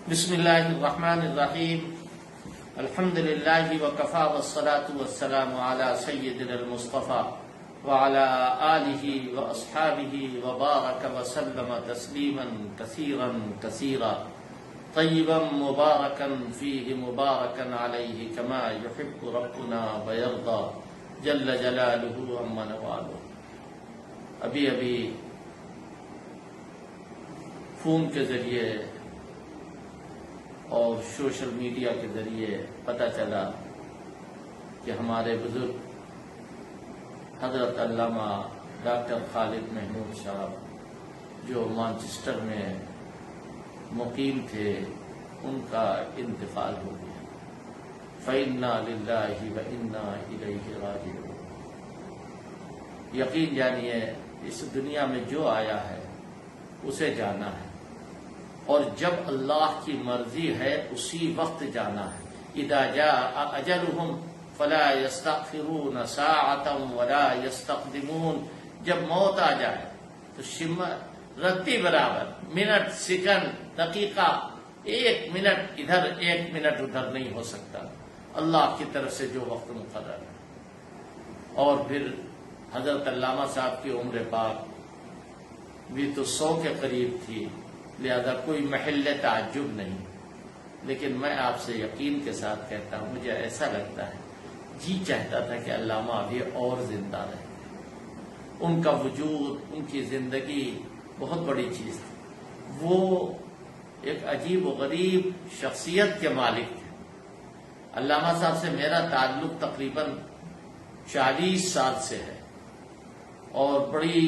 بسم اللہ الرحمن الرحیم الحمد للہ وکفی والصلاة والسلام علی سیدنا المصطفى وعلى آلہ واصحابہ وبارک وسلم تسلیما کثیرا کثیرا طیبا مبارکا فیہ مبارکا علیہ کما یحب ربنا ویرضى جل جلالہ عما نوالہ۔ ابھی فون کے ذریعے اور سوشل میڈیا کے ذریعے پتہ چلا کہ ہمارے بزرگ حضرت علامہ ڈاکٹر خالد محمود صاحب جو مانچسٹر میں مقیم تھے، ان کا انتقال ہو گیا۔ فَإِنَّا لِلَّهِ وَإِنَّا إِلَيْهِ رَاجِعُونَ۔ یقین جانیے اس دنیا میں جو آیا ہے اسے جانا ہے، اور جب اللہ کی مرضی ہے اسی وقت جانا ہے۔ اذا جاء اجلهم فلا يستأخرون ساعة ولا يستقدمون۔ جب موت آ جائے تو رتی برابر، منٹ، سیکنڈ، دقیقہ، ایک منٹ ادھر ایک منٹ ادھر نہیں ہو سکتا، اللہ کی طرف سے جو وقت مقرر ہے۔ اور پھر حضرت علامہ صاحب کی عمر پاک بھی تو 100 کے قریب تھی، لہذا کوئی محل تعجب نہیں۔ لیکن میں آپ سے یقین کے ساتھ کہتا ہوں، مجھے ایسا لگتا ہے، جی چاہتا تھا کہ علامہ ابھی اور زندہ رہے۔ ان کا وجود، ان کی زندگی بہت بڑی چیز تھی۔ وہ ایک عجیب و غریب شخصیت کے مالک تھے۔ علامہ صاحب سے میرا تعلق تقریباً 40 سال سے ہے، اور بڑی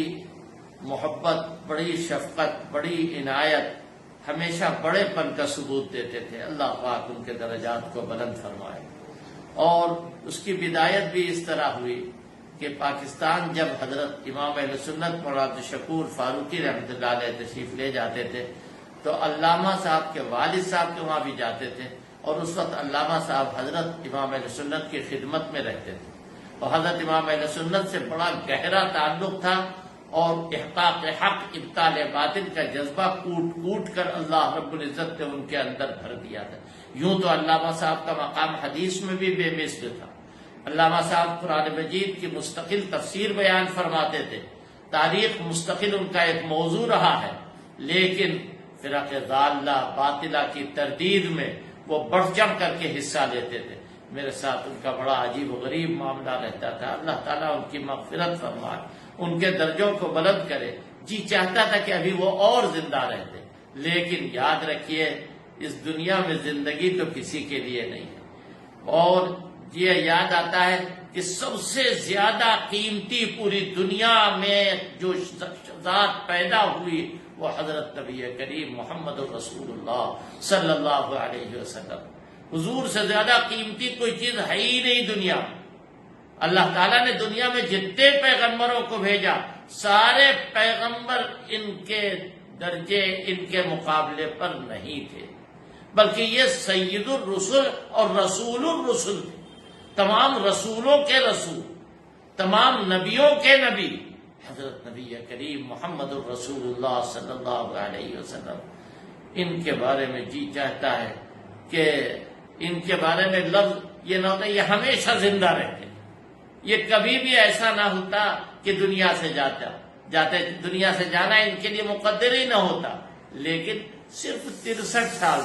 محبت، بڑی شفقت، بڑی عنایت، ہمیشہ بڑے پن کا ثبوت دیتے تھے۔ اللہ پاک ان کے درجات کو بلند فرمائے۔ اور اس کی بدایت بھی اس طرح ہوئی کہ پاکستان جب حضرت امام اہل سنت مولانا عبدالشکور فاروقی رحمۃ اللہ علیہ تشریف لے جاتے تھے تو علامہ صاحب کے والد صاحب کے وہاں بھی جاتے تھے، اور اس وقت علامہ صاحب حضرت امام اہل سنت کی خدمت میں رہتے تھے، اور حضرت امام اہل سنت سے بڑا گہرا تعلق تھا، اور احقاق حق، ابطال باطل کا جذبہ کوٹ کوٹ کر اللہ رب العزت نے ان کے اندر بھر دیا تھا۔ یوں تو علامہ صاحب کا مقام حدیث میں بھی بے مثل تھا۔ علامہ صاحب قرآن مجید کی مستقل تفسیر بیان فرماتے تھے، تاریخ مستقل ان کا ایک موضوع رہا ہے، لیکن فرق ضالہ باطلہ کی تردید میں وہ بڑھ چڑھ کر کے حصہ لیتے تھے۔ میرے ساتھ ان کا بڑا عجیب و غریب معاملہ رہتا تھا۔ اللہ تعالیٰ ان کی مغفرت فرمائے، ان کے درجوں کو بلند کرے۔ جی چاہتا تھا کہ ابھی وہ اور زندہ رہتے، لیکن یاد رکھیے اس دنیا میں زندگی تو کسی کے لیے نہیں ہے۔ اور یہ یاد آتا ہے کہ سب سے زیادہ قیمتی پوری دنیا میں جو ذات پیدا ہوئی وہ حضرت نبی کریم محمد الرسول اللہ صلی اللہ علیہ وسلم۔ حضور سے زیادہ قیمتی کوئی چیز ہے ہی نہیں دنیا میں۔ اللہ تعالیٰ نے دنیا میں جتنے پیغمبروں کو بھیجا، سارے پیغمبر ان کے درجے، ان کے مقابلے پر نہیں تھے، بلکہ یہ سید الرسل اور رسول الرسل تھے۔ تمام رسولوں کے رسول، تمام نبیوں کے نبی حضرت نبی کریم محمد الرسول اللہ صلی اللہ علیہ وسلم۔ ان کے بارے میں جی چاہتا ہے کہ ان کے بارے میں لفظ یہ نہ ہوتا، یہ ہمیشہ زندہ رہتے، یہ کبھی بھی ایسا نہ ہوتا کہ دنیا سے جاتے دنیا سے جانا ان کے لیے مقدر ہی نہ ہوتا، لیکن صرف 63 سال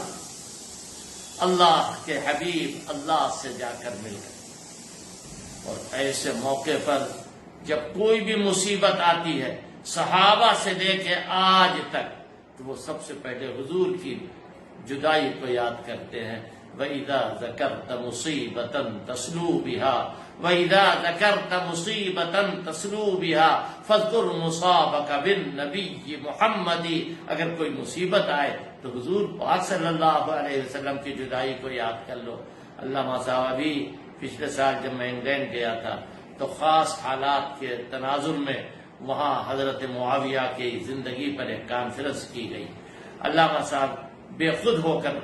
اللہ کے حبیب اللہ سے جا کر مل گئے۔ اور ایسے موقع پر جب کوئی بھی مصیبت آتی ہے، صحابہ سے لے کے آج تک، تو وہ سب سے پہلے حضور کی جدائی کو یاد کرتے ہیں۔ وَإِذَا ذَكَرْتَ مُصِيبَةً تَسْلُو بِهَا وَإِذَا ذَكَرْتَ مُصِيبَةً تَسْلُو بِهَا فَاذْكُرْ مُصَابَكَ بِالنَّبِيِّ مُحَمَّدِ۔ اگر کوئی مصیبت آئے تو حضور پاک صلی اللہ علیہ وسلم کی جدائی کو یاد کر لو۔ علامہ صاحب ابھی پچھلے سال جب میں انگلینڈ گیا تھا تو خاص حالات کے تناظر میں وہاں حضرت معاویہ کی زندگی پر ایک کانفرنس کی گئی۔ علامہ صاحب بے خود ہو کر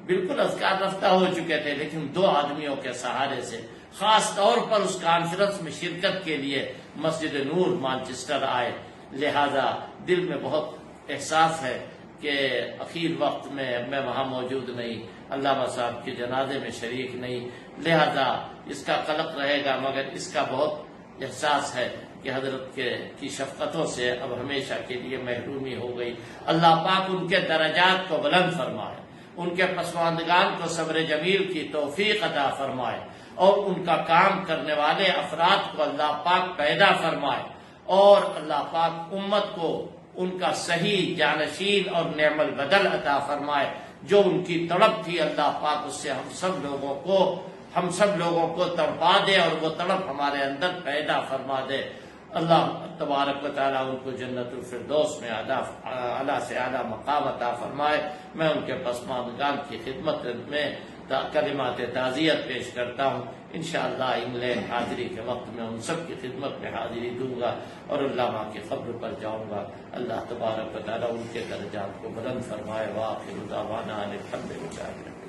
بالکل اذکار رفتہ ہو چکے تھے، لیکن 2 آدمیوں کے سہارے سے خاص طور پر اس کانفرنس میں شرکت کے لیے مسجد نور مانچسٹر آئے۔ لہذا دل میں بہت احساس ہے کہ اخیر وقت میں وہاں موجود نہیں، علامہ صاحب کے جنازے میں شریک نہیں، لہذا اس کا قلق رہے گا، مگر اس کا بہت احساس ہے کہ حضرت کی شفقتوں سے اب ہمیشہ کے لیے محرومی ہو گئی۔ اللہ پاک ان کے درجات کو بلند فرمائے، ان کے پسماندگان کو صبر جمیل کی توفیق عطا فرمائے، اور ان کا کام کرنے والے افراد کو اللہ پاک پیدا فرمائے، اور اللہ پاک امت کو ان کا صحیح جانشین اور نعم البدل عطا فرمائے۔ جو ان کی تڑپ تھی اللہ پاک اس سے ہم سب لوگوں کو تڑپا دے، اور وہ تڑپ ہمارے اندر پیدا فرما دے۔ اللہ تبارک و تعالیٰ ان کو جنت الفردوس میں اعلیٰ سے اعلیٰ مقام عطا فرمائے۔ میں ان کے پسماندگان کی خدمت میں کلمات تعزیت پیش کرتا ہوں۔ انشاءاللہ انگلینڈ حاضری کے وقت میں ان سب کی خدمت میں حاضری دوں گا اور علامہ کی قبر پر جاؤں گا۔ اللہ تبارک و تعالیٰ ان کے درجات کو بلند فرمائے۔ وآخر دعوانا ان الحمد للہ۔